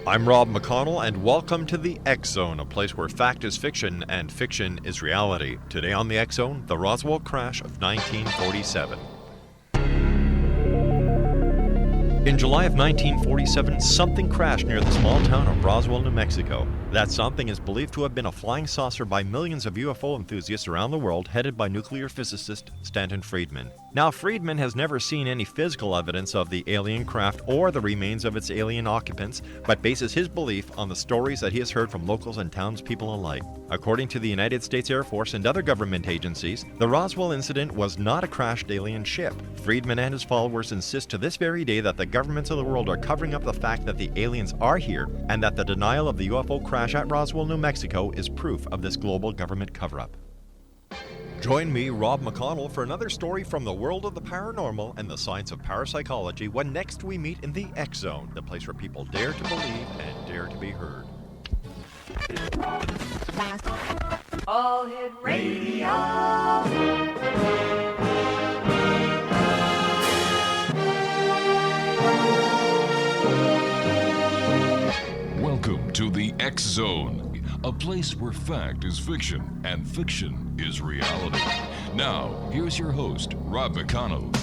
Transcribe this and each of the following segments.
I'm Rob McConnell, and welcome to the X Zone, a place where fact is fiction and fiction is reality. Today on the X Zone, the Roswell crash of 1947. In July of 1947, something crashed near the small town of Roswell, New Mexico. That something is believed to have been a flying saucer by millions of UFO enthusiasts around the world, headed by nuclear physicist Stanton Friedman. Now, Friedman has never seen any physical evidence of the alien craft or the remains of its alien occupants, but bases his belief on the stories that he has heard from locals and townspeople alike. According to the United States Air Force and other government agencies, the Roswell incident was not a crashed alien ship. Friedman and his followers insist to this very day that the governments of the world are covering up the fact that the aliens are here, and that the denial of the UFO crash at Roswell, New Mexico is proof of this global government cover-up. Join me, Rob McConnell, for another story from the world of the paranormal and the science of parapsychology when next we meet in the X Zone, the place where people dare to believe and dare to be heard. All Hit Radio. Welcome to the X Zone, a place where fact is fiction and fiction is reality. Now, here's your host, Rob McConnell.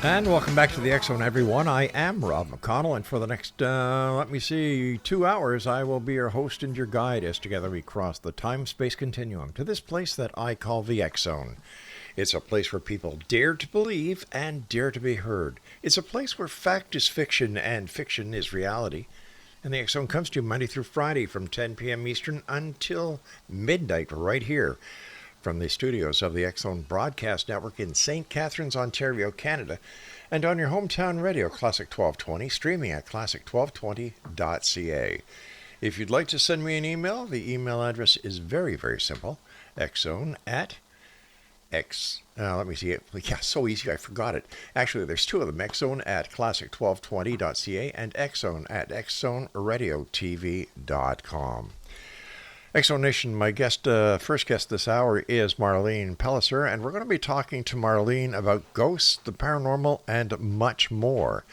And welcome back to the X Zone, everyone. I am Rob McConnell, and for the next, 2 hours, I will be your host and your guide as together we cross the time-space continuum to this place that I call the X Zone. It's a place where people dare to believe and dare to be heard. It's a place where fact is fiction and fiction is reality. And the X Zone comes to you Monday through Friday from 10 p.m. Eastern until midnight right here from the studios of the X Zone Broadcast Network in St. Catharines, Ontario, Canada, and on your hometown radio, Classic 1220, streaming at classic1220.ca. If you'd like to send me an email, the email address is very, very simple, xzone at let me see it. Yeah, so easy, I forgot it. Actually, there's two of them, xzone at classic1220.ca and xzone at xzoneradiotv.com. X-Zone Nation, my first guest this hour is Marlene PELLICER, and we're going to be talking to Marlene about ghosts, the paranormal, and much more.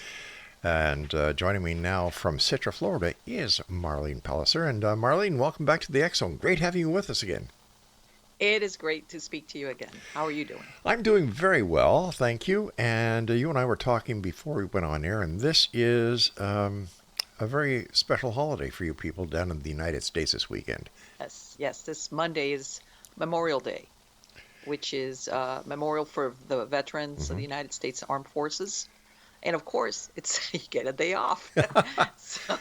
And joining me now from Citra, Florida, is Marlene PELLICER. And Marlene, welcome back to the X-Zone. Great having you with us again. It is great to speak to you again. How are you doing? I'm doing very well, thank you. And you and I were talking before we went on air, and this is a very special holiday for you people down in the United States this weekend. Yes. This Monday is Memorial Day, which is memorial for the veterans of the United States Armed Forces. And of course, it's you get a day off. So,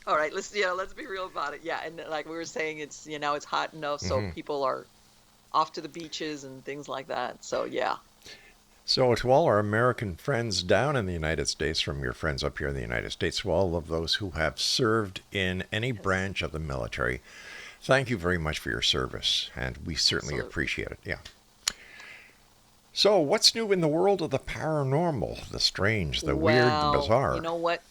all right, let's be real about it. Yeah, and like we were saying, it's it's hot enough, so people are off to the beaches and things like that. So yeah. So to all our American friends down in the United States, from your friends up here in the United States, to all of those who have served in any branch of the military, thank you very much for your service, and we certainly appreciate it. Yeah. So what's new in the world of the paranormal, the strange, the weird, the bizarre? You know what?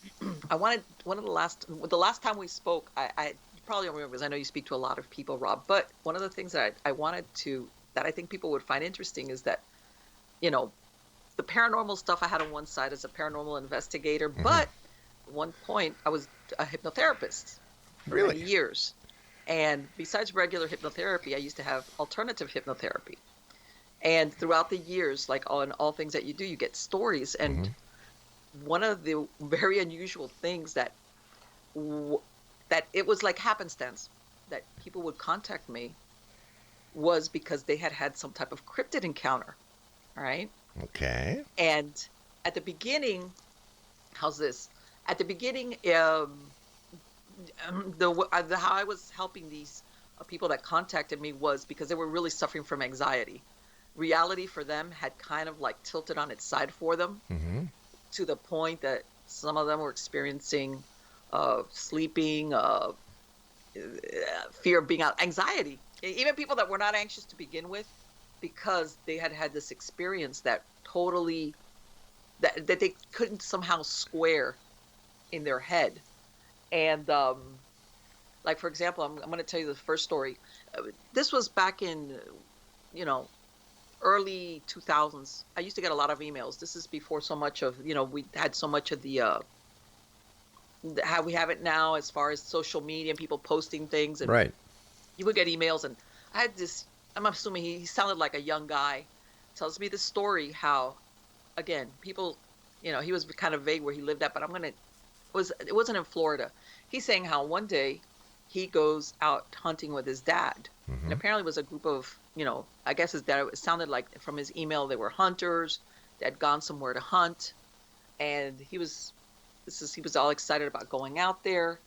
I wanted the last time we spoke, I probably don't remember because I know you speak to a lot of people, Rob, but one of the things that I wanted to, that I think people would find interesting is that, the paranormal stuff I had on one side as a paranormal investigator, but at one point I was a hypnotherapist for many years. And besides regular hypnotherapy, I used to have alternative hypnotherapy. And throughout the years, like on all things that you do, you get stories. And one of the very unusual things that it was like happenstance that people would contact me was because they had some type of cryptid encounter. All right. Okay. And at the beginning, how's this? At the beginning, how I was helping these people that contacted me was because they were really suffering from anxiety. Reality for them had kind of like tilted on its side for them, to the point that some of them were experiencing sleeping, fear of being out, anxiety. Even people that were not anxious to begin with, because they had had this experience that totally, that they couldn't somehow square in their head. And like, for example, I'm going to tell you the first story. This was back in, you know, early 2000s. I used to get a lot of emails. This is before so much of, we had so much of the how we have it now, as far as social media and people posting things. And Right. you would get emails. And I had this, I'm assuming he sounded like a young guy, tells me this story how, again, people, he was kind of vague where he lived at, but it wasn't in Florida. He's saying how one day he goes out hunting with his dad. And apparently it was a group of, I guess his dad, it sounded like from his email, they were hunters. They had gone somewhere to hunt. And he was all excited about going out there.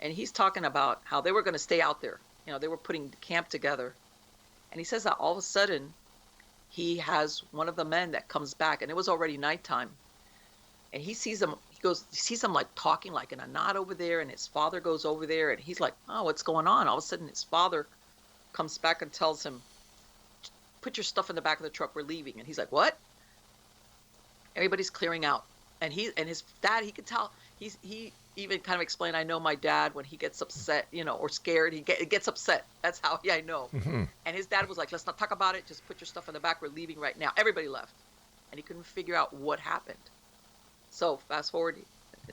And he's talking about how they were going to stay out there. They were putting camp together. And he says that all of a sudden he has one of the men that comes back, and it was already nighttime. And he sees him, he sees him like talking like in a knot over there, and his father goes over there, and he's like, oh, what's going on? All of a sudden his father comes back and tells him, put your stuff in the back of the truck, we're leaving. And he's like, what? Everybody's clearing out. And his dad, he could tell, he even kind of explained, I know my dad, when he gets upset, or scared, he gets upset. That's how I know. And his dad was like, let's not talk about it. Just put your stuff in the back. We're leaving right now. Everybody left. And he couldn't figure out what happened. So fast forward.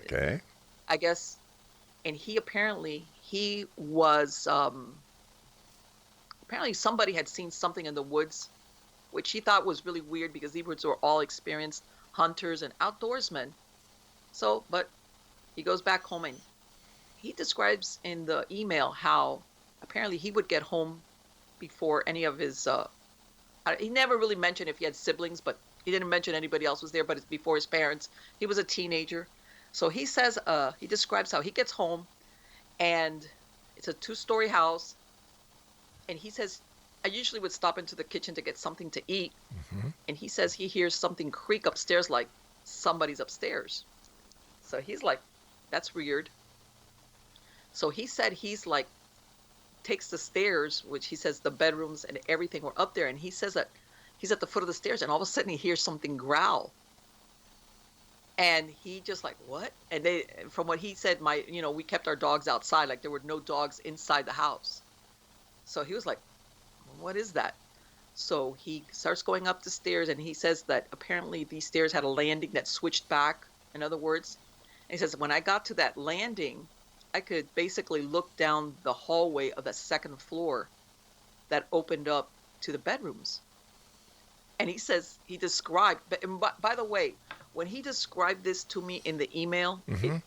Okay. I guess, and he was, apparently somebody had seen something in the woods, which he thought was really weird because these were all experienced hunters and outdoorsmen. So, but he goes back home, and he describes in the email how apparently he would get home before any of his, he never really mentioned if he had siblings, but he didn't mention anybody else was there, but it's before his parents. He was a teenager. So he says, he describes how he gets home, and it's a 2-story house. And he says, I usually would stop into the kitchen to get something to eat. And he says he hears something creak upstairs, like somebody's upstairs. So he's like, that's weird. So he said he's like, takes the stairs, which he says the bedrooms and everything were up there. And he says that he's at the foot of the stairs, and all of a sudden he hears something growl. And he just like, what? And from what he said, we kept our dogs outside. Like there were no dogs inside the house. So he was like, what is that? So he starts going up the stairs, and he says that apparently these stairs had a landing that switched back, in other words. And he says, when I got to that landing, I could basically look down the hallway of the second floor that opened up to the bedrooms. And he says he described, by the way, when he described this to me in the email,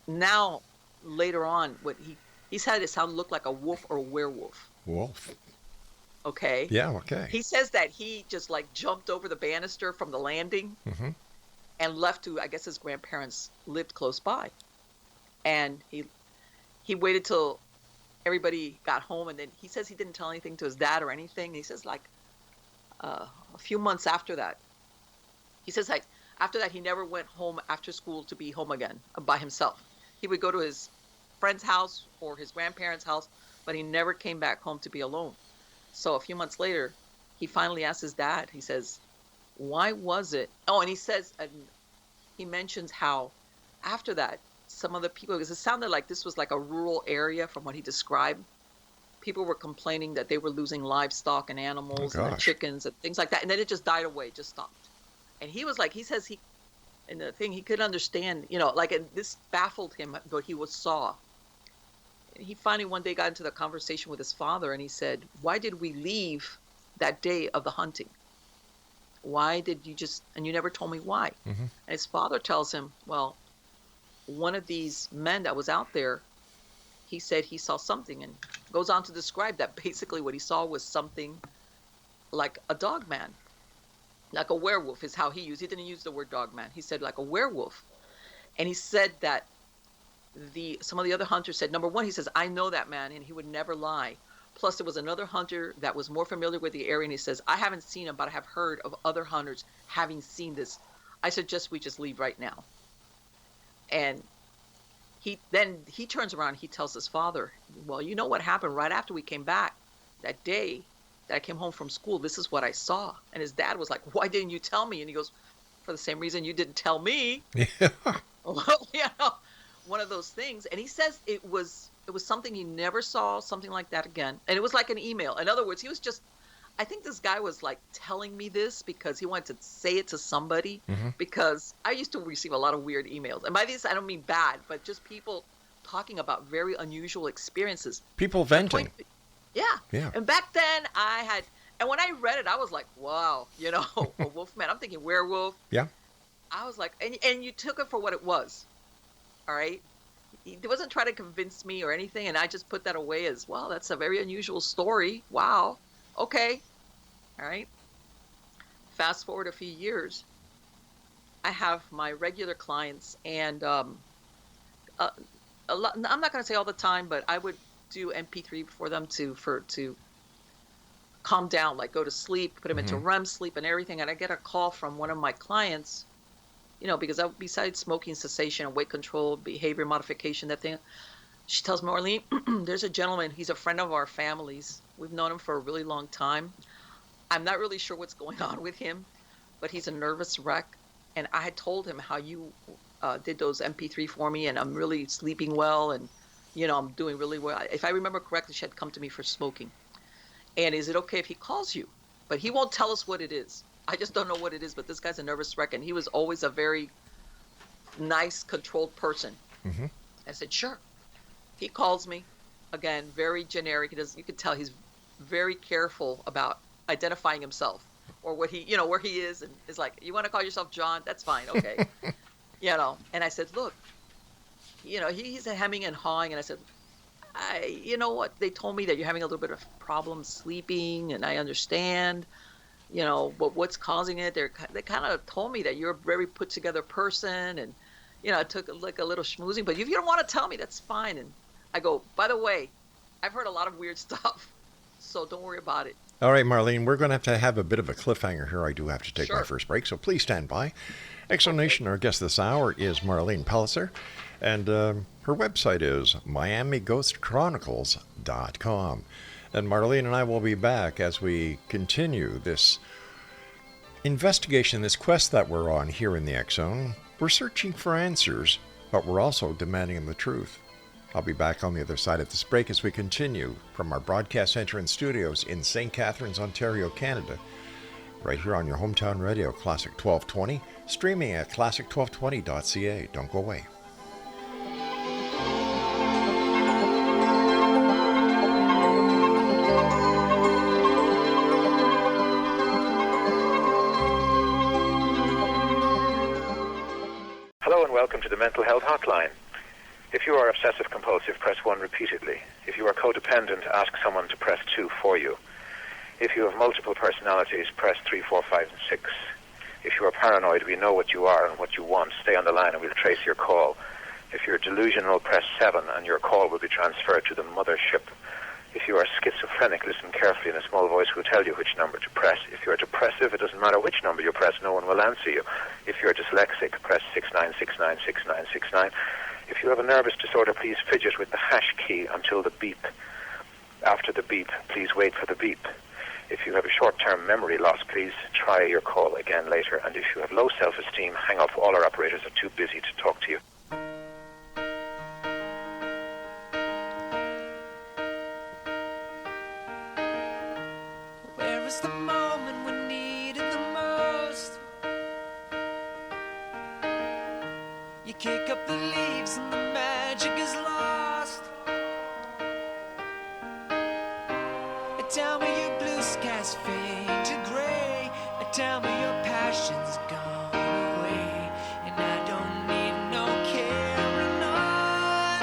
now later on, what he said it sounded looked like a wolf or a werewolf. Wolf. Okay. Yeah, okay. He says that he just like jumped over the banister from the landing and left to, I guess his grandparents lived close by. And he waited till everybody got home, and then he says he didn't tell anything to his dad or anything. He says like a few months after that, he says like after that he never went home after school to be home again by himself. He would go to his friend's house or his grandparents' house, but he never came back home to be alone. So a few months later, he finally asked his dad, he says, why was it? Oh, and he says, and he mentions how after that, some of the people, because it sounded like this was like a rural area from what he described, people were complaining that they were losing livestock and animals and the chickens and things like that. And then it just died away, just stopped. And he was like, he says and the thing he could understand, like, and this baffled him, what he saw. He finally one day got into the conversation with his father, and he said, why did we leave that day of the hunting? Why did you and you never told me why? And his father tells him, well, one of these men that was out there, he said he saw something, and goes on to describe that basically what he saw was something like a dog man. like a werewolf is how he used. He didn't use the word dog man. He said like a werewolf. And he said that some of the other hunters said, number one, he says, I know that man and he would never lie. Plus, there was another hunter that was more familiar with the area, and he says, I haven't seen him, but I have heard of other hunters having seen this. I suggest we just leave right now. And he turns around and he tells his father, well, you know what happened right after we came back that day that I came home from school? This is what I saw. And his dad was like, why didn't you tell me? And he goes, for the same reason you didn't tell me. Yeah. Well, one of those things. And he says it was something he never saw, something like that again. And it was like an email. In other words, he was just, I think this guy was like telling me this because he wanted to say it to somebody, because I used to receive a lot of weird emails. And by this, I don't mean bad, but just people talking about very unusual experiences. People venting. Yeah. And back then and when I read it, I was like, wow, a wolf man. I'm thinking werewolf. Yeah. I was like, and you took it for what it was. All right. He wasn't trying to convince me or anything. And I just put that away as, well, that's a very unusual story. Wow. Okay. All right. Fast forward a few years. I have my regular clients, and a lot, I'm not going to say all the time, but I would do MP3 for them to calm down, like go to sleep, put them into REM sleep and everything. And I get a call from one of my clients, because besides smoking cessation and weight control, behavior modification, that thing, she tells me, Marlene, there's a gentleman, he's a friend of our family's. We've known him for a really long time. I'm not really sure what's going on with him, but he's a nervous wreck. And I had told him how you did those MP3 for me, and I'm really sleeping well, and I'm doing really well. If I remember correctly, she had come to me for smoking. And is it okay if he calls you? But he won't tell us what it is. I just don't know what it is, but this guy's a nervous wreck, and he was always a very nice, controlled person. I said, sure. He calls me, again, very generic. You could tell he's very careful about identifying himself or what where he is, and is like, you want to call yourself John? That's fine, okay. And I said, look, he's hemming and hawing, and I said, you know what? They told me that you're having a little bit of problems sleeping, and I understand, but what's causing it? They kind of told me that you're a very put together person, and I took like a little schmoozing, but if you don't want to tell me, that's fine. And I go, by the way, I've heard a lot of weird stuff, so don't worry about it. All right, Marlene, we're going to have a bit of a cliffhanger here. I do have to take my first break, so please stand by. Explanation, our guest this hour is Marlene PELLICER, and her website is miamighostchronicles.com. And Marlene and I will be back as we continue this investigation, this quest that we're on here in the X Zone. We're searching for answers, but we're also demanding the truth. I'll be back on the other side of this break as we continue from our broadcast center and studios in St. Catharines, Ontario, Canada, right here on your hometown radio, Classic 1220, streaming at classic1220.ca. Don't go away. Hello and welcome to the Mental Health Hotline. If you are obsessive compulsive, press 1 repeatedly. If you are codependent, ask someone to press 2 for you. If you have multiple personalities, press 3, 4, 5, and 6. If you are paranoid, we know what you are and what you want. Stay on the line and we'll trace your call. If you're delusional, press 7 and your call will be transferred to the mothership. If you are schizophrenic, listen carefully and a small voice will tell you which number to press. If you're depressive, it doesn't matter which number you press, no one will answer you. If you're dyslexic, press 69696969. If you have a nervous disorder, please fidget with the hash key until the beep. After the beep, please wait for the beep. If you have a short-term memory loss, please try your call again later. And if you have low self-esteem, hang up. All our operators are too busy to talk to you. Where is the moment we needed the most? You kick up the leaves and the magic is lost. Tell me your blue skies fade to gray. Tell me your passion's gone away. And I don't need no carrying on.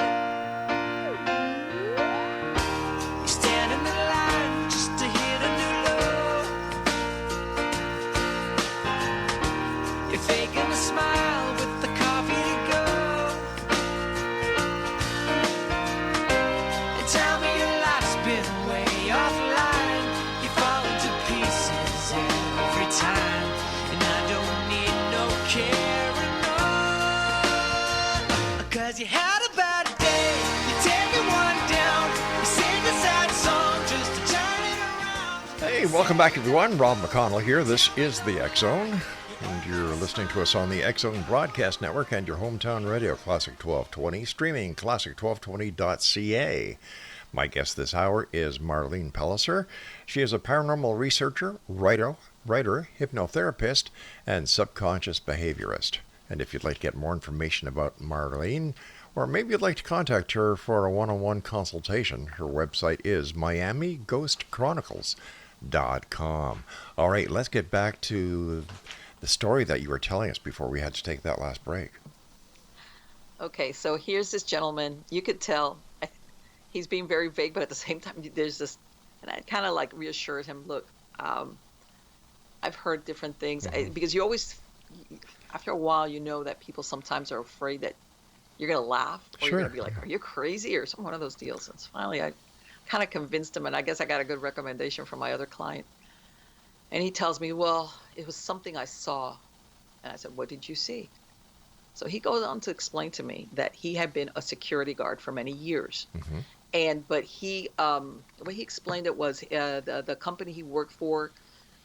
You stand in the line just to hit a new low. 'cause you had a bad day. You take one down, you sing a sad song just to turn it around. Hey, welcome back, everyone. Rob McConnell here. This is the X Zone, and you're listening to us on the X Zone Broadcast Network and your hometown radio, Classic 1220, streaming classic1220.ca. My guest this hour is Marlene PELLICER. She is a paranormal researcher, writer, hypnotherapist, and subconscious behaviorist. And if you'd like to get more information about Marlene, or maybe you'd like to contact her for a one-on-one consultation, her website is miamighostchronicles.com. All right, let's get back to the story that you were telling us before we had to take that last break. Okay, so here's this gentleman. You could tell he's being very vague, but at the same time, there's this, and I kind of like reassured him, look, I've heard different things, because you always, after a while, you know that people sometimes are afraid that you're going to laugh, or you're going to be like, are you crazy, or some one of those deals. And so finally, I kind of convinced him, and I guess I got a good recommendation from my other client. And he tells me, well, it was something I saw. And I said, what did you see? So he goes on to explain to me that he had been a security guard for many years. But he, the way he explained it was the company he worked for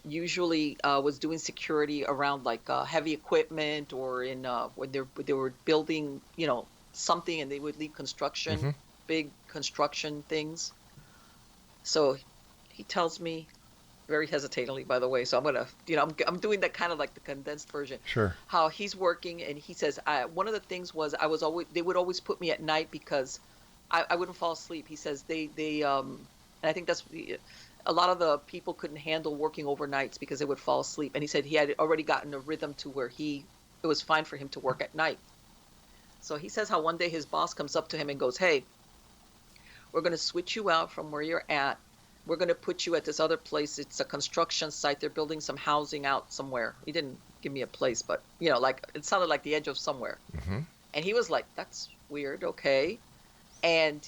usually was doing security around like heavy equipment, or in when they were building, something, and they would leave construction, big construction things. So he tells me, very hesitatingly, by the way, so I'm gonna, I'm doing that kind of like the condensed version. Sure. How he's working, and he says one of the things was they would always put me at night because I wouldn't fall asleep. He says they and I think that's a lot of the people couldn't handle working overnights because they would fall asleep. And he said he had already gotten a rhythm to where it was fine for him to work at night. So he says how one day his boss comes up to him and goes, hey, we're going to switch you out from where you're at. We're going to put you at this other place. It's a construction site. They're building some housing out somewhere. He didn't give me a place, but, like it sounded like the edge of somewhere. And he was like, that's weird. Okay. And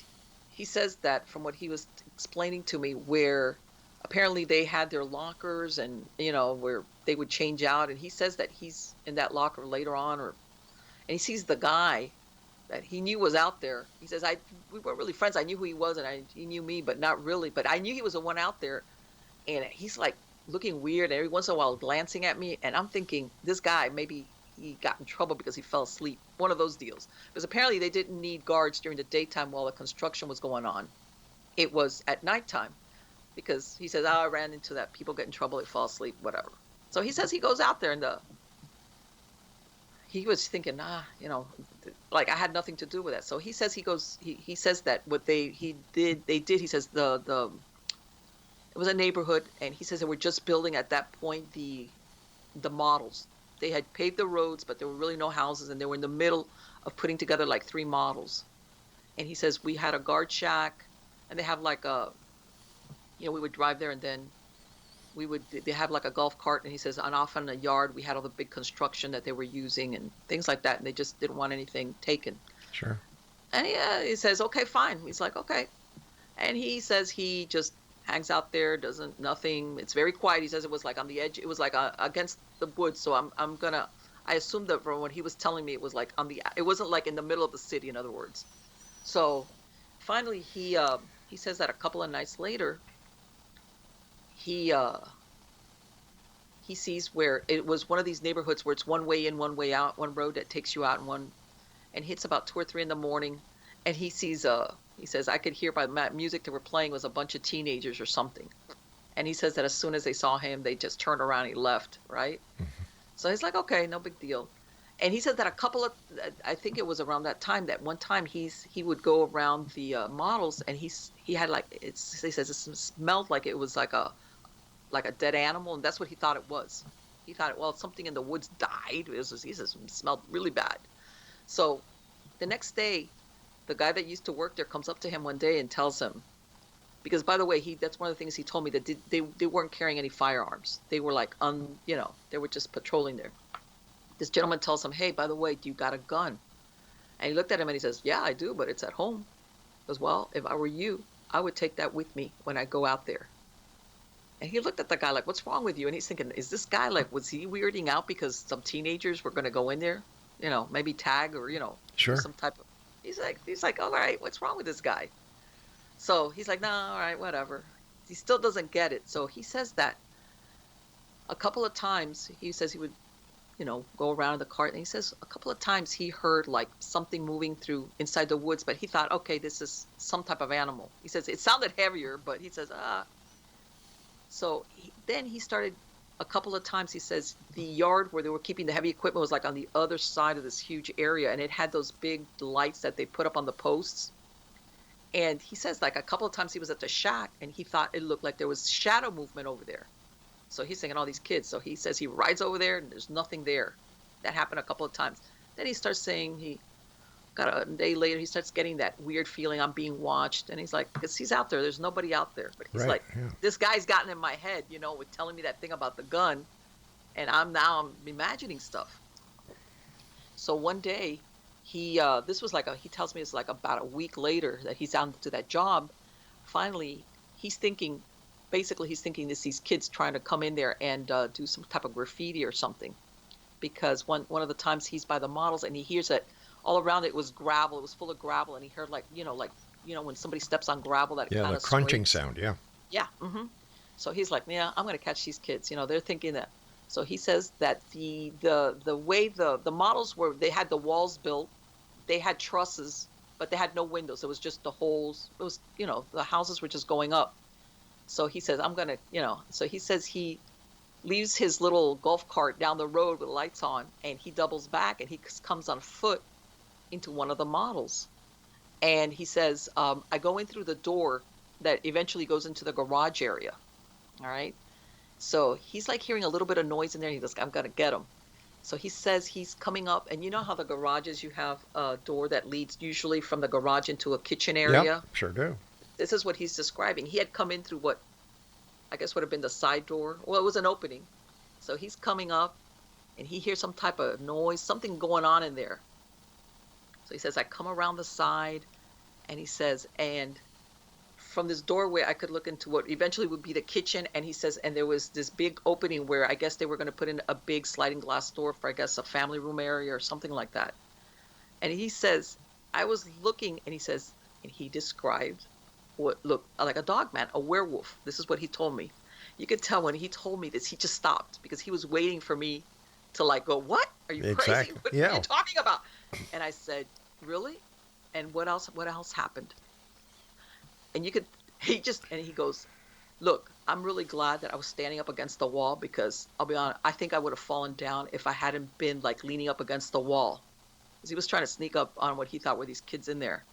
he says that from what he was explaining to me, where apparently they had their lockers and, where they would change out. And he says that he's in that locker later on, and he sees the guy that he knew was out there. He says, we weren't really friends. I knew who he was, and he knew me, but not really. But I knew he was the one out there. And he's like looking weird, and every once in a while glancing at me. And I'm thinking, this guy, maybe he got in trouble because he fell asleep. One of those deals. Because apparently they didn't need guards during the daytime while the construction was going on. It was at nighttime. Because he says, I ran into that. People get in trouble, they fall asleep, whatever. So he says he goes out there, and he was thinking, like I had nothing to do with that. So he says he says that what he did, he says it was a neighborhood, and he says they were just building at that point the models. They had paved the roads, but there were really no houses, and they were in the middle of putting together like 3 models. And he says we had a guard shack, and they have like we would drive there, and then they have like a golf cart, and he says, and off in the yard we had all the big construction that they were using and things like that, and they just didn't want anything taken. Sure. And he says, okay, fine. He's like, okay. And he says he just hangs out there, nothing. It's very quiet. He says it was like on the edge. It was like against the woods. So I assumed that from what he was telling me, it was like it wasn't like in the middle of the city, in other words. So finally he says that a couple of nights later, he sees where it was one of these neighborhoods where it's one way in, one way out, one road that takes you out, and hits about 2 or 3 in the morning, and he sees he says I could hear by the music that were playing was a bunch of teenagers or something, and he says that as soon as they saw him, they just turned around and he left, right? So he's like, okay, no big deal. And he said that I think it was around that time, that one time he would go around the models, and he had like he says it smelled like it was like a dead animal, and that's what he thought it was. He thought, well, something in the woods died. He says it smelled really bad. So the next day, the guy that used to work there comes up to him one day and tells him, because by the way, that's one of the things he told me, that they weren't carrying any firearms. They were like they were just patrolling there. This gentleman tells him, hey, by the way, do you got a gun? And he looked at him and he says, yeah, I do, but it's at home. He goes, well, if I were you, I would take that with me when I go out there. And he looked at the guy like, what's wrong with you? And he's thinking, is this guy like, was he weirding out because some teenagers were going to go in there? Maybe tag or, sure, some type of. He's like, all right, what's wrong with this guy? So he's like, no, all right, whatever. He still doesn't get it. So he says that a couple of times. He says he would, go around in the cart, and he says a couple of times he heard like something moving through inside the woods, but he thought, okay, this is some type of animal. He says it sounded heavier, but he says, ah. So then he started a couple of times. He says the yard where they were keeping the heavy equipment was like on the other side of this huge area, and it had those big lights that they put up on the posts. And he says like a couple of times he was at the shack, and he thought it looked like there was shadow movement over there. So he's thinking all these kids. So he says he rides over there and there's nothing there. That happened a couple of times. Then he starts saying he got a day later, he starts getting that weird feeling I'm being watched. And he's like, because he's out there, there's nobody out there. But he's like, this guy's gotten in my head, with telling me that thing about the gun. And I'm imagining stuff. So one day this was he tells me it's like about a week later that he's on to that job. Finally, he's thinking these kids trying to come in there and do some type of graffiti or something, because one of the times he's by the models and he hears that all around it was gravel. It was full of gravel, and he heard when somebody steps on gravel, that kind of the crunching scrapes. sound. Yeah. Yeah. Mm-hmm. So he's like, yeah, I'm going to catch these kids. They're thinking that. So he says that the way the models were, they had the walls built, they had trusses, but they had no windows. It was just the holes. It was the houses were just going up. So he says, I'm going to, so he says he leaves his little golf cart down the road with lights on, and he doubles back and he comes on foot into one of the models. And he says, I go in through the door that eventually goes into the garage area. All right. So he's like hearing a little bit of noise in there. He goes, I'm going to get him. So he says he's coming up, and you know how the garages, you have a door that leads usually from the garage into a kitchen area? Yeah, sure do. This is what he's describing. He had come in through what I guess would have been the side door. Well, it was an opening. So he's coming up, and he hears some type of noise, something going on in there. So he says, I come around the side, and he says, and from this doorway, I could look into what eventually would be the kitchen. And he says, and there was this big opening where I guess they were going to put in a big sliding glass door for, I guess, a family room area or something like that. And he says, I was looking, and he says, and he described what looked like a dog man, a werewolf. This is what he told me. You could tell when he told me this, he just stopped because he was waiting for me to go, what? Are you crazy? What are you talking about? And I said, really? And what else happened? And he goes, look, I'm really glad that I was standing up against the wall, because I'll be honest, I think I would have fallen down if I hadn't been leaning up against the wall, because he was trying to sneak up on what he thought were these kids in there.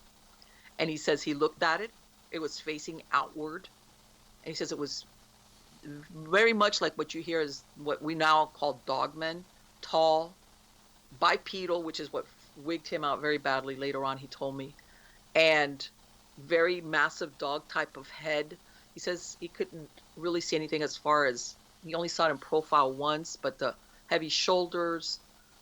And he says he looked at it. It was facing outward. And he says it was very much like what you hear is what we now call dogmen, tall, bipedal, which is what wigged him out very badly later on, he told me, and very massive dog type of head. He says he couldn't really see anything as far as, he only saw it in profile once, but the heavy shoulders,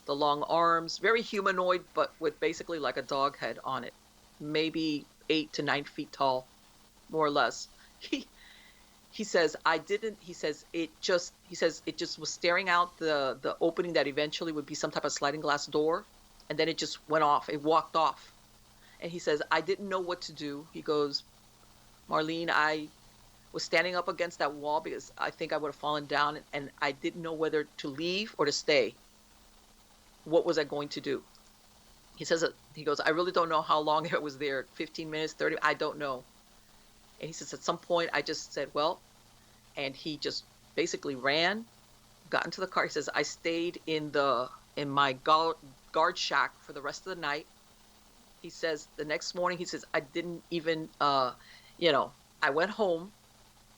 the long arms, very humanoid, but with basically like a dog head on it, maybe 8 to 9 feet tall, more or less. He says it just was staring out the opening that eventually would be some type of sliding glass door, and then it just went off. It walked off. And he says, I didn't know what to do. He goes, Marlene, I was standing up against that wall because I think I would have fallen down, and I didn't know whether to leave or to stay. What was I going to do? He goes, I really don't know how long it was there, 15 minutes, 30, I don't know. And he says, at some point, I just said, well, and he just basically ran, got into the car. He says, I stayed in my guard shack for the rest of the night. He says the next morning, he says, I didn't even, I went home,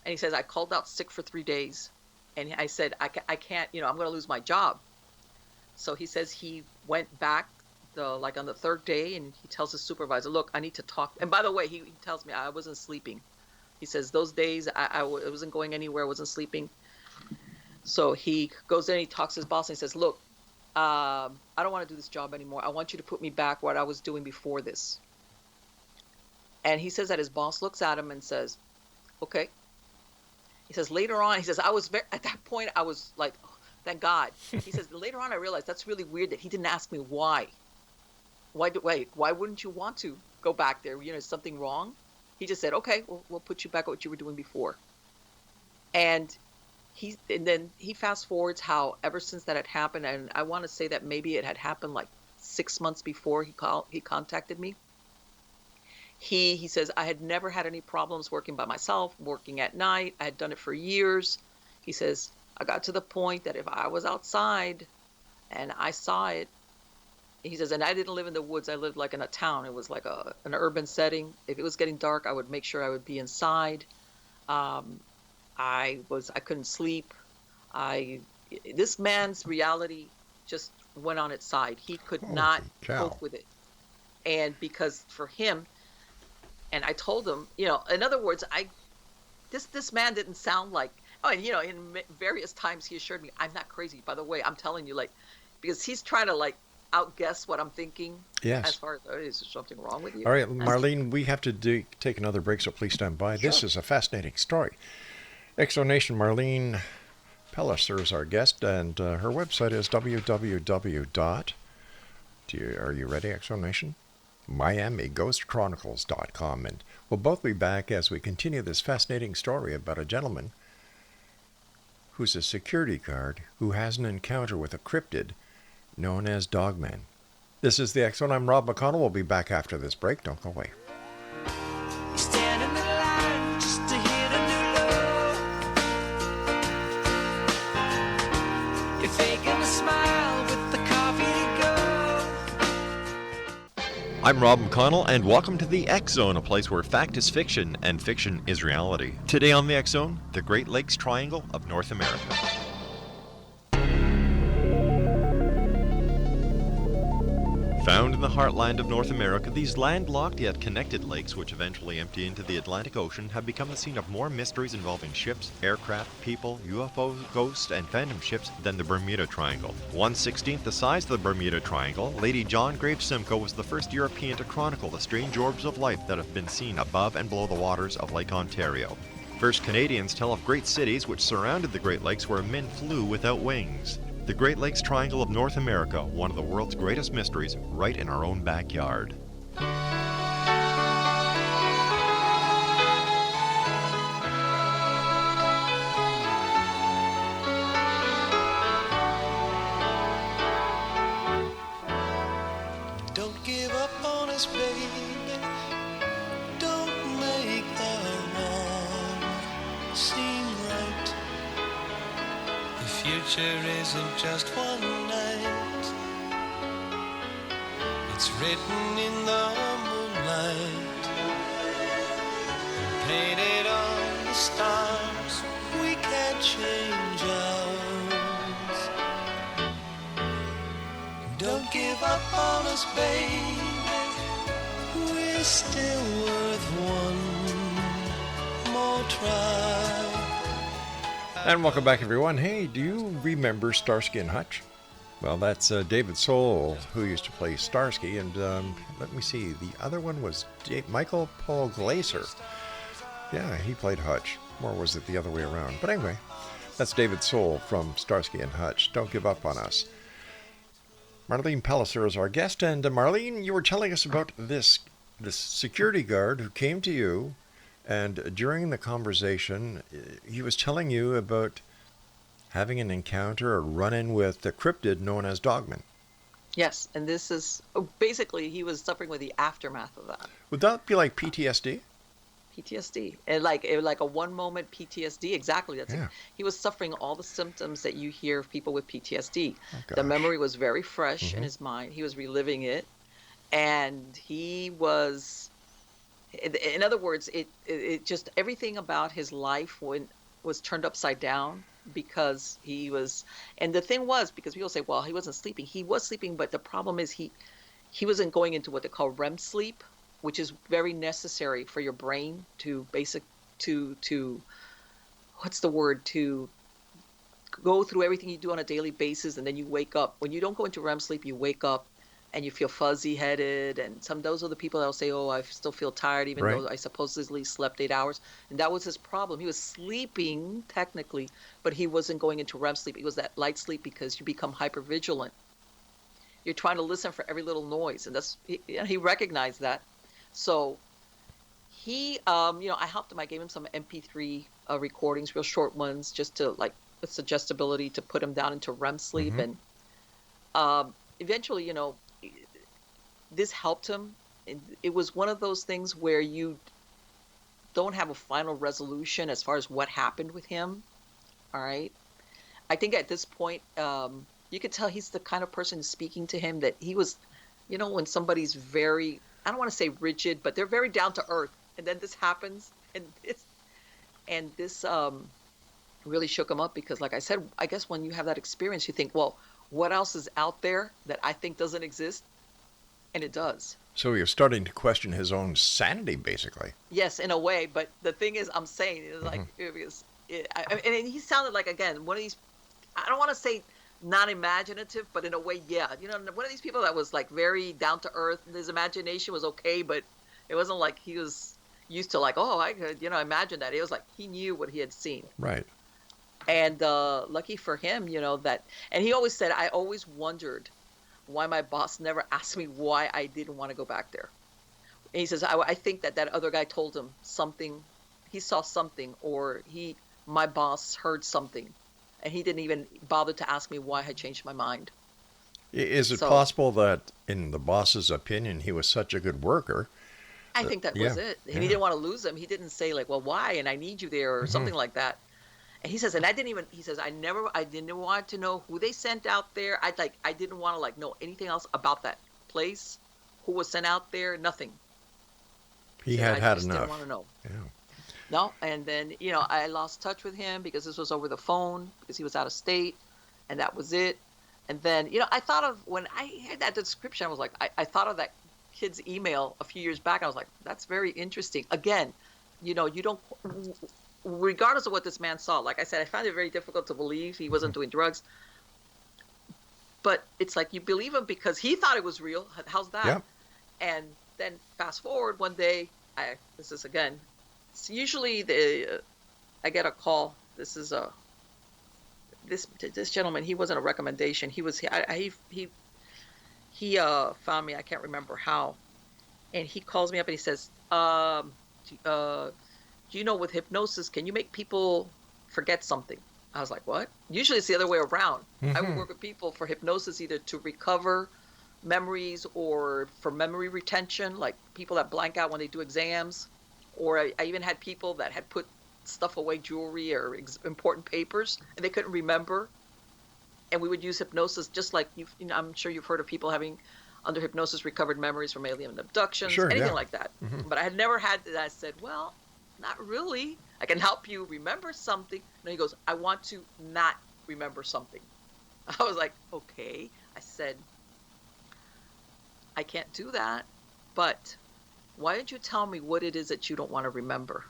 and he says, I called out sick for 3 days. And I said, I can't, I'm going to lose my job. So he says he went back on the third day, and he tells his supervisor, look, I need to talk. And by the way, he tells me I wasn't sleeping. He says those days I wasn't going anywhere, I wasn't sleeping. So he goes in, he talks to his boss, and he says, look, I don't want to do this job anymore. I want you to put me back what I was doing before this. And he says that his boss looks at him and says, okay. He says later on, he says, at that point, I was like, oh, thank God. He says later on, I realized that's really weird that he didn't ask me why. why wouldn't you want to go back there? Is something wrong? He just said, okay, we'll put you back at what you were doing before. And then he fast forwards how ever since that had happened, and I want to say that maybe it had happened like 6 months before he contacted me. He says, I had never had any problems working by myself, working at night. I had done it for years. He says, I got to the point that if I was outside and I saw it, he says, and I didn't live in the woods. I lived like in a town. It was like an urban setting. If it was getting dark, I would make sure I would be inside. I couldn't sleep. This man's reality just went on its side. He could not cope with it. And because for him, and I told him, in other words, this man didn't sound like, in various times he assured me, I'm not crazy. By the way, I'm telling you, because he's trying to outguess what I'm thinking. Yes. As far as, is there something wrong with you? All right, Marlene, we have to take another break, so please stand by. Sure. This is a fascinating story. Exonation Marlene PELLICER is our guest, and her website is Are you ready, Exonation? MiamiGhostChronicles.com, and we'll both be back as we continue this fascinating story about a gentleman who's a security guard who has an encounter with a cryptid known as Dogman. This is the X-Zone. I'm Rob McConnell. We'll be back after this break. Don't go away. Stand in the line just to hit a new low. You're faking a smile with the coffee to go. I'm Rob McConnell, and welcome to the X-Zone, a place where fact is fiction and fiction is reality. Today on the X-Zone, the Great Lakes Triangle of North America. Found in the heartland of North America, these landlocked yet connected lakes, which eventually empty into the Atlantic Ocean, have become the scene of more mysteries involving ships, aircraft, people, UFOs, ghosts, and phantom ships than the Bermuda Triangle. 1/16th the size of the Bermuda Triangle, Lady John Graves Simcoe was the first European to chronicle the strange orbs of light that have been seen above and below the waters of Lake Ontario. First Canadians tell of great cities which surrounded the Great Lakes where men flew without wings. The Great Lakes Triangle of North America, one of the world's greatest mysteries, right in our own backyard. Don't give up on us, baby. Don't make the wrong seem right. The future isn't just one night. It's written in the moonlight, painted on the stars. We can't change ours. Don't give up on us, baby. We're still worth one more try. And welcome back, everyone. Hey, do you remember Starsky and Hutch? Well, that's David Soul, who used to play Starsky, and let me see, the other one was Michael Paul Glaser. Yeah, he played Hutch. Or was it the other way around? But anyway, that's David Soul from Starsky and Hutch. Don't give up on us. Marlene PELLICER is our guest, and Marlene, you were telling us about this security guard who came to you, and during the conversation, he was telling you about having an encounter or run-in with the cryptid known as Dogman. Yes, and this is basically he was suffering with the aftermath of that. Would that be like PTSD? PTSD, and like a one-moment PTSD. Exactly. That's it. He was suffering all the symptoms that you hear of people with PTSD. The memory was very fresh in his mind. He was reliving it, and he was. In other words, it just everything about his life was turned upside down because he was. And the thing was, because people say, well, he wasn't sleeping. He was sleeping, but the problem is he wasn't going into what they call REM sleep, which is very necessary for your brain to go through everything you do on a daily basis, and then you wake up. When you don't go into REM sleep, you wake up and you feel fuzzy-headed, and those are the people that will say, oh, I still feel tired, even though I supposedly slept 8 hours. And that was his problem. He was sleeping, technically, but he wasn't going into REM sleep. It was that light sleep because you become hypervigilant. you're trying to listen for every little noise, and he recognized that. So he, I helped him. I gave him some MP3 recordings, real short ones, just to like with suggestibility to put him down into REM sleep. Mhm. And eventually, this helped him. And it was one of those things where you don't have a final resolution as far as what happened with him. All right. I think at this point, you could tell he's the kind of person speaking to him that he was, when somebody's very, I don't want to say rigid, but they're very down to earth. And then this happens, and this really shook him up because, like I said, I guess when you have that experience, you think, well, what else is out there that I think doesn't exist? And it does. So you're starting to question his own sanity, basically. Yes, in a way. But the thing is, I'm saying is like, and he sounded like, again, one of these, I don't want to say non-imaginative, but in a way, yeah. One of these people that was like very down to earth. His imagination was okay, but it wasn't like he was used to like, oh, I could, imagine that. It was like he knew what he had seen. Right. And lucky for him, that, and he always said, I always wondered why my boss never asked me why I didn't want to go back there. And he says, I think that other guy told him something, he saw something, or my boss heard something, and he didn't even bother to ask me why I changed my mind. Is it possible that, in the boss's opinion, he was such a good worker? I think that was it. And he didn't want to lose him. He didn't say like, well, why? And I need you there or something like that. And he says, and he says, I didn't want to know who they sent out there. I didn't want to like know anything else about that place, who was sent out there, nothing. He had enough. Didn't want to know. Yeah. No, and then, I lost touch with him because this was over the phone because he was out of state, and that was it. And then, I thought of, when I heard that description, I was like, I thought of that kid's email a few years back. I was like, that's very interesting. Again, you don't, regardless of what this man saw, like I said, I found it very difficult to believe he wasn't doing drugs. But it's like you believe him because he thought it was real. How's that? Yeah. And then fast forward one day, this is again, it's usually I get a call. This is this gentleman. He wasn't a recommendation. He found me. I can't remember how, and he calls me up and he says, do you know with hypnosis, can you make people forget something? I was like, what? Usually it's the other way around. I would work with people for hypnosis, either to recover memories or for memory retention, like people that blank out when they do exams. Or I even had people that had put stuff away, jewelry or important papers, and they couldn't remember. And we would use hypnosis, just like I'm sure you've heard of people having under hypnosis recovered memories from alien abductions, anything like that. But I had never had that. I said, well, not really. I can help you remember something. And he goes, I want to not remember something. I was like, okay. I said, I can't do that, but why don't you tell me what it is that you don't want to remember?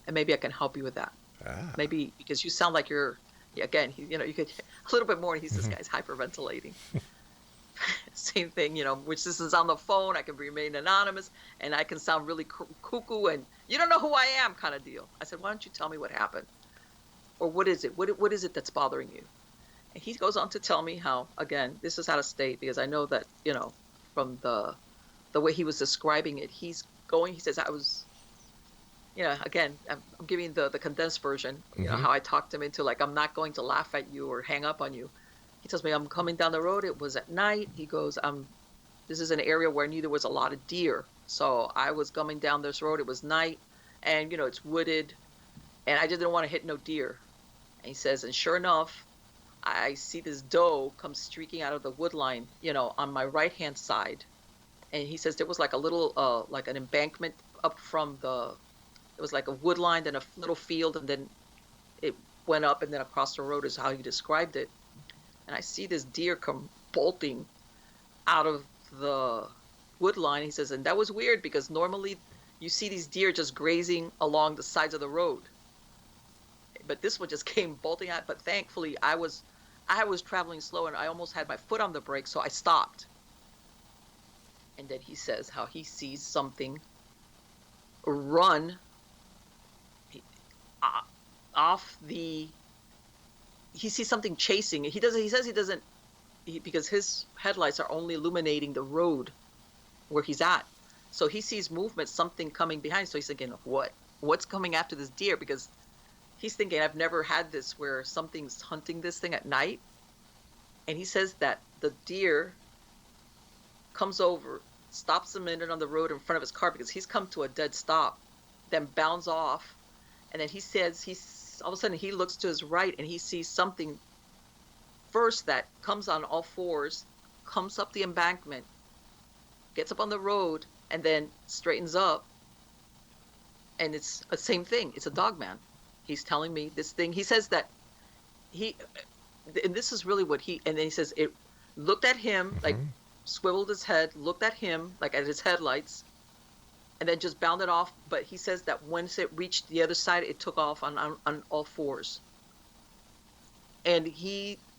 And maybe I can help you with that. Maybe because you sound like you're, again, you could a little bit more. And he's this guy's hyperventilating. Same thing, which this is on the phone. I can remain anonymous and I can sound really cuckoo and you don't know who I am kind of deal. I said, why don't you tell me what happened? Or what is it? What is it that's bothering you? And he goes on to tell me how, again, this is out of state because I know that, from the way he was describing it, he says, I was, again, I'm giving the condensed version, how I talked him into like, I'm not going to laugh at you or hang up on you. He tells me, I'm coming down the road. It was at night. He goes, this is an area where I knew there was a lot of deer. So I was coming down this road. It was night and, it's wooded and I just didn't want to hit no deer. And he says, and sure enough, I see this doe come streaking out of the wood line, on my right-hand side. And he says there was like a little, like an embankment up from it was like a wood line, then a little field, and then it went up and then across the road is how he described it. And I see this deer come bolting out of the wood line. He says, and that was weird because normally you see these deer just grazing along the sides of the road. But this one just came bolting out. But thankfully, I was traveling slow and I almost had my foot on the brake, so I stopped. And then he says how he sees something run off the. He sees something chasing. He says he doesn't because his headlights are only illuminating the road where he's at. So he sees movement, something coming behind. So he's thinking, what's coming after this deer? Because he's thinking, I've never had this where something's hunting this thing at night. And he says that the deer comes over, stops a minute on the road in front of his car because he's come to a dead stop, then bounds off. And then he says, all of a sudden he looks to his right and he sees something first that comes on all fours, comes up the embankment, gets up on the road, and then straightens up. And it's the same thing. It's a dog man. He's telling me this thing. He says that and this is really and then he says it looked at him, like swiveled his head, looked at him, like at his headlights, and then just bounded off. But he says that once it reached the other side, it took off on all fours. And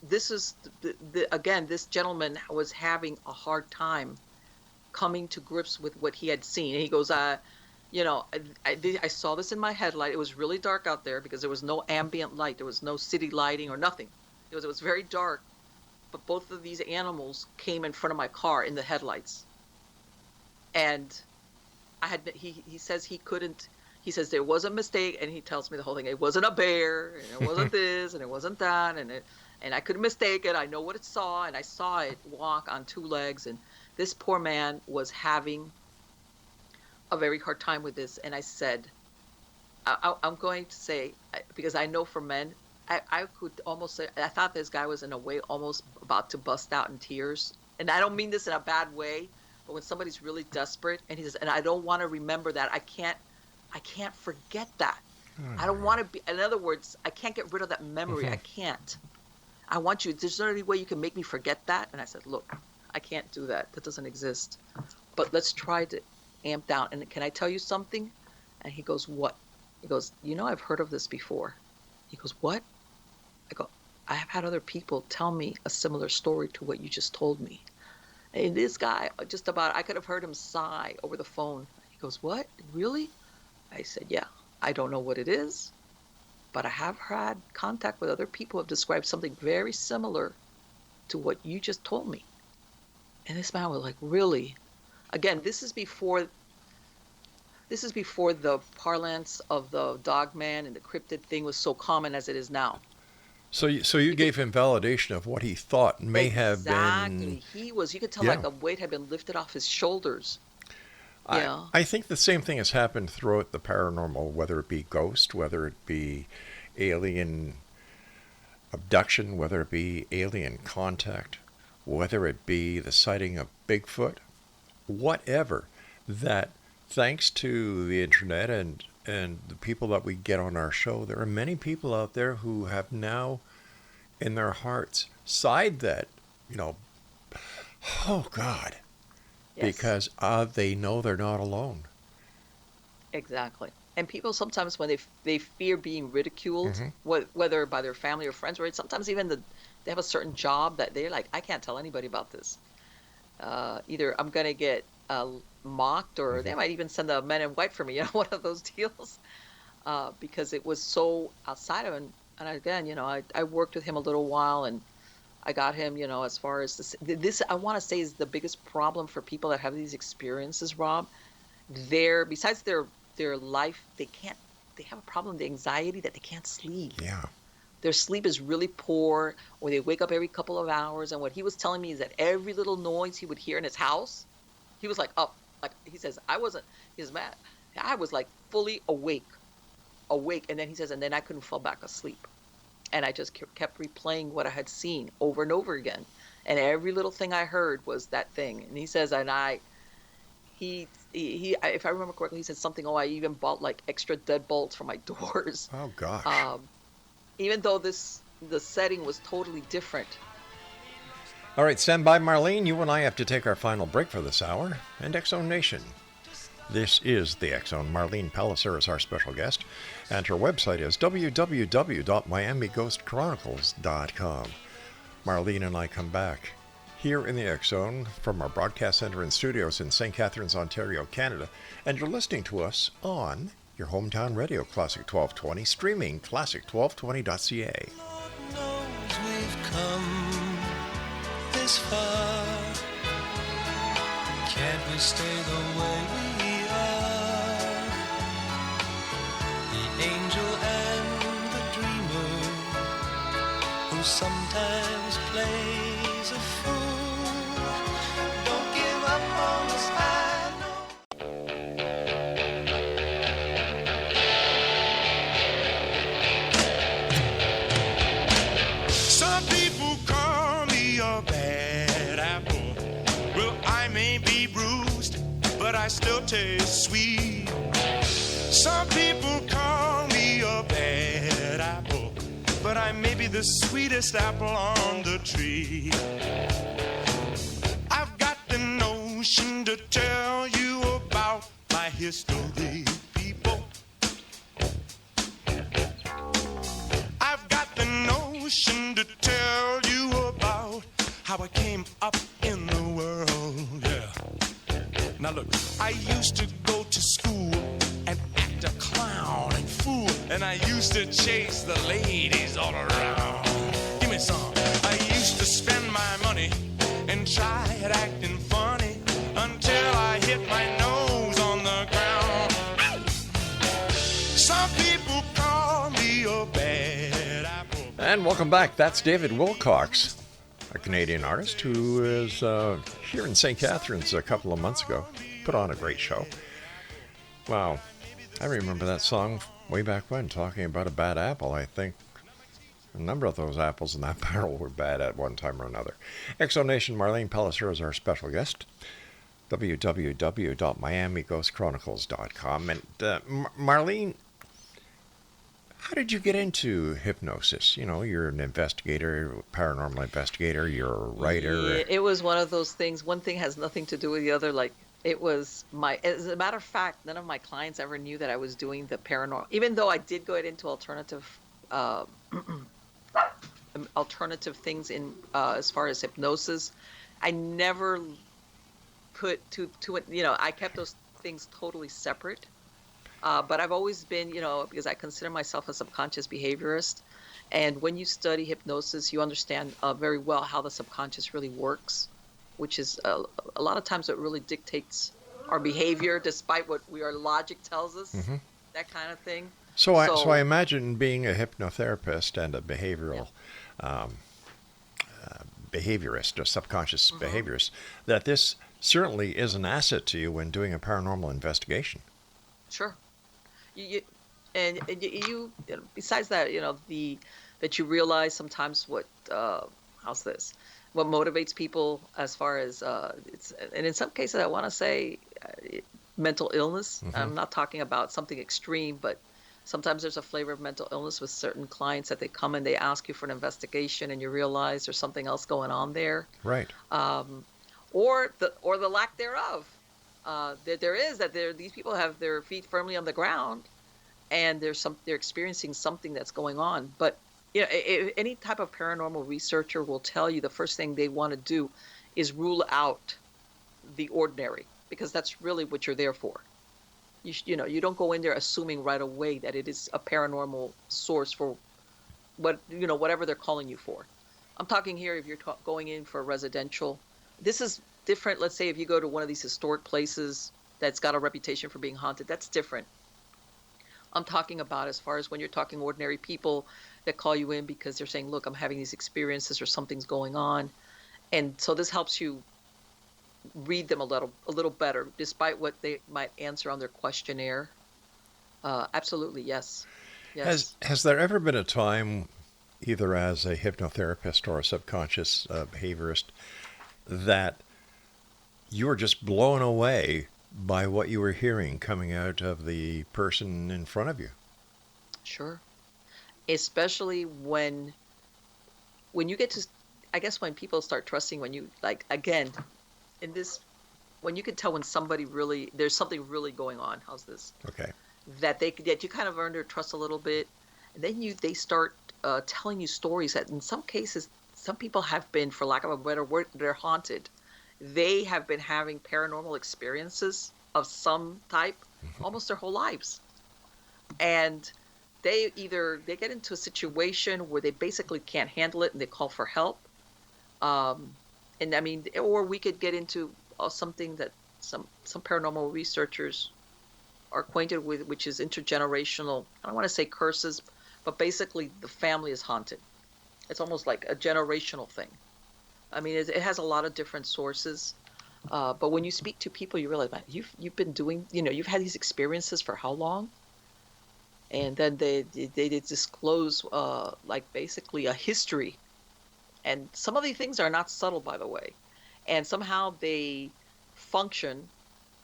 this gentleman was having a hard time coming to grips with what he had seen. And he goes, I saw this in my headlight. It was really dark out there because there was no ambient light. There was no city lighting or nothing. It was very dark, but both of these animals came in front of my car in the headlights. And he says he couldn't, he says there was a mistake, and he tells me the whole thing. It wasn't a bear, and it wasn't this, and it wasn't that, and I couldn't mistake it. I know what it saw, and I saw it walk on two legs, and this poor man was having a very hard time with this. And I said, I'm going to say, because I know for men, I could almost say, I thought this guy was in a way almost about to bust out in tears. And I don't mean this in a bad way, but when somebody's really desperate, and he says, and I don't want to remember that. I can't forget that. I don't want to be, in other words, I can't get rid of that memory. I can't. I want you, there's no any way you can make me forget that. And I said, look, I can't do that. That doesn't exist. But let's try to amp down. And can I tell you something? And he goes, what? He goes, I've heard of this before. He goes, what? I go, I have had other people tell me a similar story to what you just told me. And this guy, I could have heard him sigh over the phone. He goes, what? Really? I said, yeah, I don't know what it is, but I have had contact with other people who have described something very similar to what you just told me. And this man was like, really? Again, this is before the parlance of the dog man and the cryptid thing was so common as it is now. So you gave him validation of what he thought may have been. Exactly. You could tell like the weight had been lifted off his shoulders. I think the same thing has happened throughout the paranormal, whether it be ghost, whether it be alien abduction, whether it be alien contact, whether it be the sighting of Bigfoot, whatever, that thanks to the internet and the people that we get on our show, there are many people out there who have now in their hearts sighed that, oh God, because they know they're not alone. Exactly. And people sometimes when they fear being ridiculed, whether by their family or friends, or sometimes even they have a certain job that they're like, I can't tell anybody about this. Either I'm going to get mocked, or they might even send a men in white for me, one of those deals, because it was so outside of it. And again, I worked with him a little while, and I got him, as far as this I want to say is the biggest problem for people that have these experiences, Rob. Besides their life, they have a problem, the anxiety that they can't sleep. Yeah. Their sleep is really poor, or they wake up every couple of hours. And what he was telling me is that every little noise he would hear in his house, he was like up. Like he says, I was like fully awake. And then he says, and then I couldn't fall back asleep. And I just kept replaying what I had seen over and over again. And every little thing I heard was that thing. And he says, he if I remember correctly, he said something, I even bought like extra deadbolts for my doors. Oh gosh. Even though the setting was totally different. All right, stand by, Marlene. You and I have to take our final break for this hour. And X-Zone Nation. This is the X-Zone. Marlene PELLICER is our special guest. And her website is www.miamighostchronicles.com. Marlene and I come back here in the X-Zone from our broadcast center and studios in St. Catharines, Ontario, Canada. And you're listening to us on your hometown radio, Classic 1220, streaming classic1220.ca. Lord knows we've come this far. Can't we stay the way we are? The angel and the dreamer, who sometimes plays a fool. Don't give up on us, I know. Some people call me a bad apple. Well, I may be bruised, but I still taste sweet. Some people call me a bad apple, but I may be the sweetest apple on the tree. I've got the notion to tell you about my history, people. I've got the notion to tell you about how I came up in the world, yeah. Now look, I used to go to school and act a clown and fool, and I used to chase the ladies all around. Give me some. I used to spend my money and try at acting funny until I hit my nose on the ground. Some people call me a bad apple. And welcome back. That's David Wilcox, a Canadian artist who is here in St. Catharines a couple of months ago. Put on a great show. Wow. I remember that song way back when, talking about a bad apple. I think a number of those apples in that barrel were bad at one time or another. Exonation, Marlene PELLICER is our special guest. www.miamighostchronicles.com. And Marlene, how did you get into hypnosis? You know, you're an investigator, paranormal investigator, you're a writer. Yeah, it was one of those things. One thing has nothing to do with the other. Like, it was as a matter of fact, none of my clients ever knew that I was doing the paranormal, even though I did go into alternative things in as far as hypnosis. I never put I kept those things totally separate. But I've always been, because I consider myself a subconscious behaviorist. And when you study hypnosis, you understand very well how the subconscious really works, which is a lot of times it really dictates our behavior, despite what our logic tells us, that kind of thing. So I imagine being a hypnotherapist and a behavioral behaviorist, a subconscious behaviorist, that this certainly is an asset to you when doing a paranormal investigation. Sure. Besides that, that you realize sometimes what motivates people as far as and in some cases I want to say mental illness. I'm not talking about something extreme, but sometimes there's a flavor of mental illness with certain clients that they come and they ask you for an investigation and you realize there's something else going on there. Right. Or the lack thereof. These people have their feet firmly on the ground, and they're experiencing something that's going on. But any type of paranormal researcher will tell you the first thing they want to do is rule out the ordinary, because that's really what you're there for. You don't go in there assuming right away that it is a paranormal source for whatever they're calling you for. I'm talking here if you're going in for residential. This is different. Let's say if you go to one of these historic places that's got a reputation for being haunted, that's different. I'm talking about as far as when you're talking ordinary people that call you in because they're saying, look, I'm having these experiences or something's going on. And so this helps you read them a little better, despite what they might answer on their questionnaire. Absolutely, yes. Has there ever been a time, either as a hypnotherapist or a subconscious behaviorist, that you were just blown away by what you were hearing coming out of the person in front of you? Sure. Especially when you get to, I guess when people start trusting, when you, like, again, when you can tell when somebody really, there's something really going on. How's this? Okay. That you kind of earn their trust a little bit. And then they start telling you stories that in some cases, some people have been, for lack of a better word, they're haunted. They have been having paranormal experiences of some type almost their whole lives. And they get into a situation where they basically can't handle it and they call for help. And I mean, or we could get into something that some paranormal researchers are acquainted with, which is intergenerational. I don't want to say curses, but basically the family is haunted. It's almost like a generational thing. I mean, it has a lot of different sources. But when you speak to people, you realize, man, you've been doing, you've had these experiences for how long? And then they disclose like basically a history. And some of these things are not subtle, by the way. And somehow they function,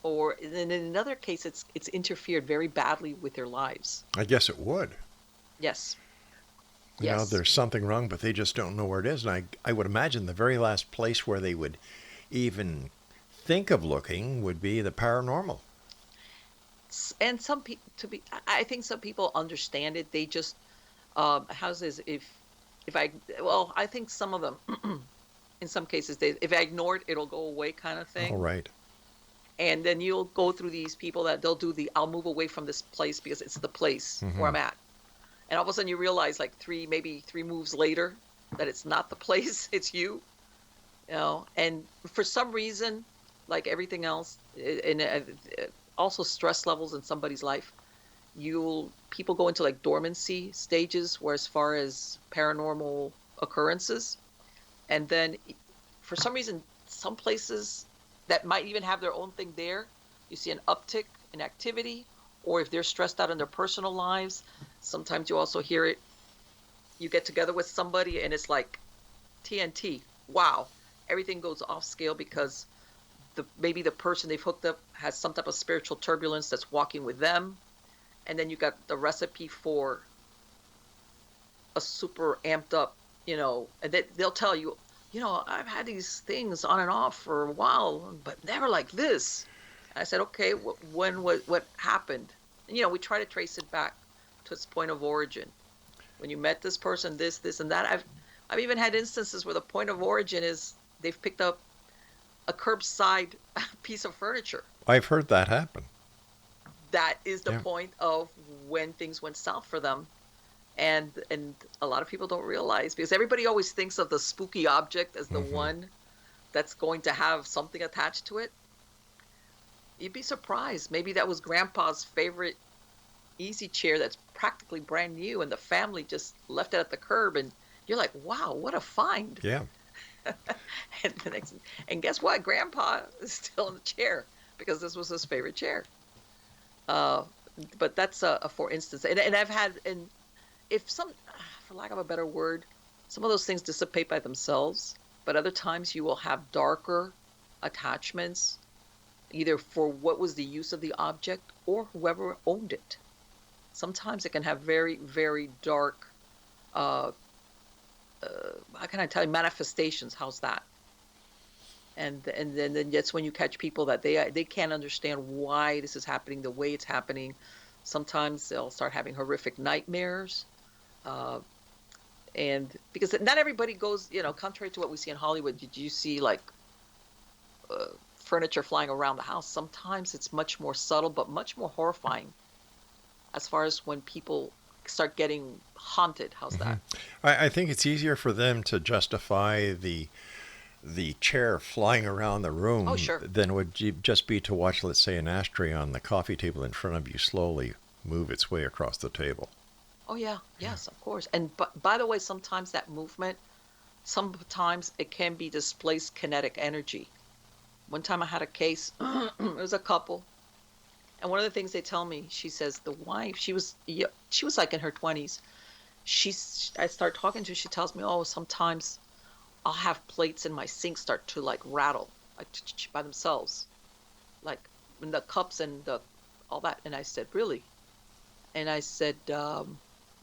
or in another case, it's interfered very badly with their lives. I guess it would. Yes. You know, Yes. there's something wrong, but they just don't know where it is. And I would imagine the very last place where they would even think of looking would be the paranormal. And some people, I think some people understand it. They just, how's this? I think some of them, in some cases, if I ignore it, it'll go away kind of thing. All right. And then you'll go through these people that they'll do I'll move away from this place because it's the place where I'm at. And all of a sudden you realize like maybe three moves later that it's not the place, it's you. And for some reason, like everything else, and also stress levels in somebody's life, people go into like dormancy stages where as far as paranormal occurrences. And then for some reason, some places that might even have their own thing there, you see an uptick in activity, or if they're stressed out in their personal lives, sometimes you also hear it. You get together with somebody and it's like TNT. Wow. Everything goes off scale because maybe the person they've hooked up has some type of spiritual turbulence that's walking with them. And then you got the recipe for a super amped up, and they'll tell you, I've had these things on and off for a while, but never like this. I said, okay, what happened? And, we try to trace it back to its point of origin. When you met this person, this, and that. I've even had instances where the point of origin is they've picked up a curbside piece of furniture. I've heard that happen. That is the point of when things went south for them. And a lot of people don't realize, because everybody always thinks of the spooky object as the one that's going to have something attached to it. You'd be surprised. Maybe that was Grandpa's favorite easy chair that's practically brand new, and the family just left it at the curb, and you're like, wow, what a find. Yeah. And guess what? Grandpa is still in the chair because this was his favorite chair. But that's for instance. And I've had, for lack of a better word, some of those things dissipate by themselves, but other times you will have darker attachments, either for what was the use of the object or whoever owned it. Sometimes it can have very, very dark, how can I tell you, manifestations. How's that? And then that's when you catch people that they can't understand why this is happening the way it's happening. Sometimes they'll start having horrific nightmares. And because not everybody goes, contrary to what we see in Hollywood, did you see like furniture flying around the house? Sometimes it's much more subtle, but much more horrifying as far as when people start getting haunted. How's that? I think it's easier for them to justify the chair flying around the room than it would just be to watch, let's say, an ashtray on the coffee table in front of you slowly move its way across the table. Oh, yeah. Yes, of course. And by the way, sometimes that movement, sometimes it can be displaced kinetic energy. One time I had a case, it was a couple. And one of the things they tell me, she says the wife, she was like in her 20s. I start talking to her, she tells me, sometimes I'll have plates in my sink start to like rattle like by themselves, like in the cups and all that. And I said, really? And I said,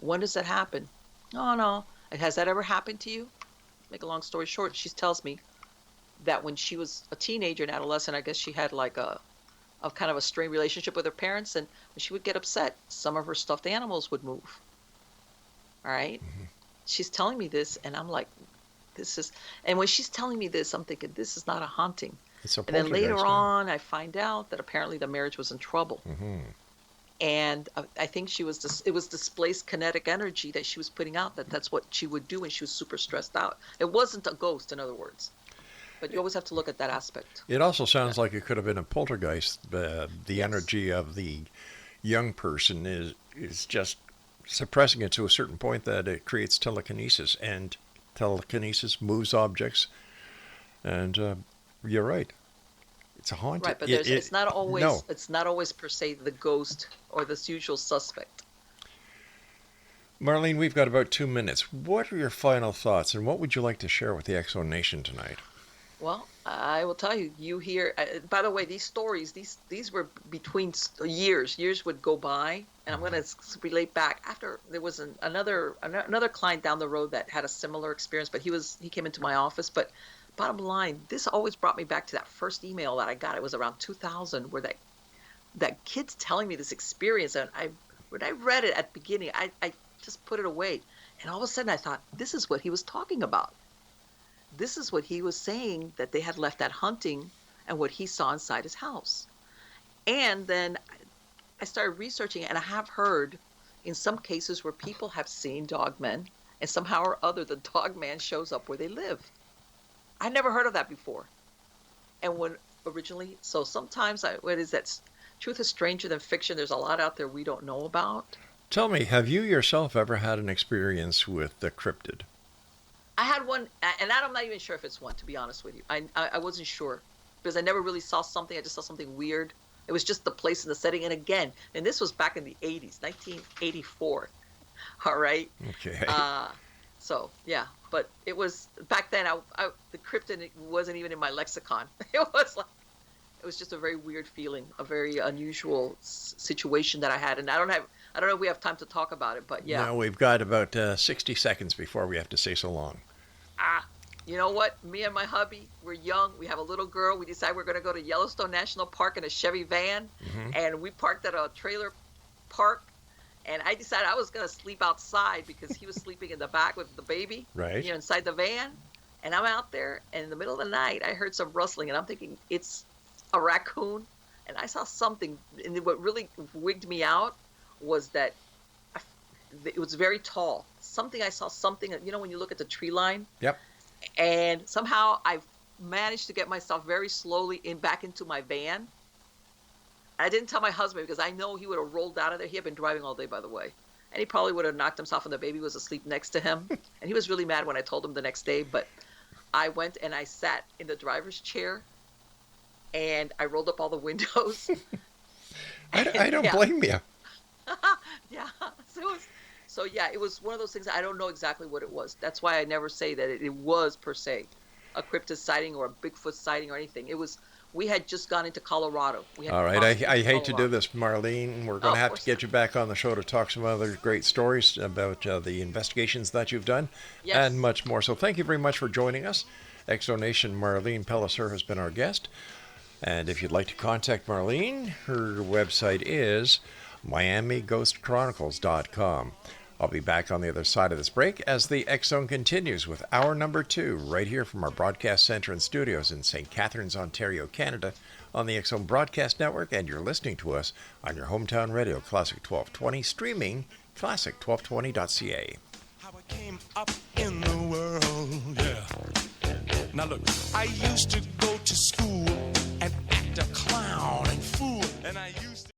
when does that happen? Oh, no. Has that ever happened to you? Make a long story short, she tells me that when she was a teenager and adolescent, I guess she had like a kind of a strained relationship with her parents, and when she would get upset, some of her stuffed animals would move. All right? She's telling me this, and I'm like, and when she's telling me this, I'm thinking, this is not a haunting. It's a and then later poltergeist, on, I find out that apparently the marriage was in trouble. And I think it was displaced kinetic energy that she was putting out, that's what she would do when she was super stressed out. It wasn't a ghost, in other words. But you always have to look at that aspect. It also sounds like it could have been a poltergeist. The energy of the young person is just suppressing it to a certain point that it creates telekinesis, and telekinesis moves objects. And you're right. It's a haunting. Right, but it's not always no. it's not always per se the ghost or the usual suspect. Marlene, we've got about 2 minutes. What are your final thoughts, and what would you like to share with the Exo Nation tonight? Well, I will tell you. You hear. By the way, these stories, these were between years. Years would go by, and I'm going to relate back. After there was another client down the road that had a similar experience, but he came into my office. But bottom line, this always brought me back to that first email that I got. It was around 2000, where that kid's telling me this experience, and when I read it at the beginning, I just put it away, and all of a sudden I thought, this is what he was talking about. This is what he was saying, that they had left that hunting and what he saw inside his house. And then I started researching, and I have heard in some cases where people have seen dogmen, and somehow or other the dogman shows up where they live. I never heard of that before. And so sometimes what is that? Truth is stranger than fiction. There's a lot out there we don't know about. Tell me, have you yourself ever had an experience with the cryptid? I had one, and I'm not even sure if it's one, to be honest with you. I wasn't sure, because I never really saw something. I just saw something weird. It was just the place and the setting. And again, and this was back in the 80s, 1984. All right? Okay. So, yeah. But it was, back then, the cryptid wasn't even in my lexicon. It was just a very weird feeling, a very unusual situation that I had. And I don't know if we have time to talk about it, but yeah. No, we've got about 60 seconds before we have to say so long. You know what? Me and my hubby, we're young. We have a little girl. We decide we're going to go to Yellowstone National Park in a Chevy van. Mm-hmm. And we parked at a trailer park. And I decided I was going to sleep outside because he was sleeping in the back with the baby. Right. Inside the van. And I'm out there. And in the middle of the night, I heard some rustling. And I'm thinking, it's a raccoon. And I saw something. And what really wigged me out was that it was very tall. I saw something, when you look at the tree line. Yep. And somehow I managed to get myself very slowly back into my van. I didn't tell my husband because I know he would have rolled out of there. He had been driving all day, by the way. And he probably would have knocked himself, and the baby was asleep next to him. And he was really mad when I told him the next day. But I went and I sat in the driver's chair, and I rolled up all the windows. I don't blame you. Yeah. So it was one of those things. I don't know exactly what it was. That's why I never say that it was per se a cryptid sighting or a Bigfoot sighting or anything. We had just gone into Colorado. All right. I hate to do this, Marlene. We're going to have to get you back on the show to talk some other great stories about the investigations that you've done, yes, and much more. So thank you very much for joining us. Exo Nation Marlene PELLICER has been our guest. And if you'd like to contact Marlene, her website is miamighostchronicles.com. I'll be back on the other side of this break as the X Zone continues with hour number 2 right here from our broadcast center and studios in St. Catharines, Ontario, Canada on the X Zone Broadcast Network, and you're listening to us on your hometown radio, Classic 1220, streaming classic1220.ca. How I came up in the world, yeah. Now look, I used to go to school and act a clown and fool, and I used to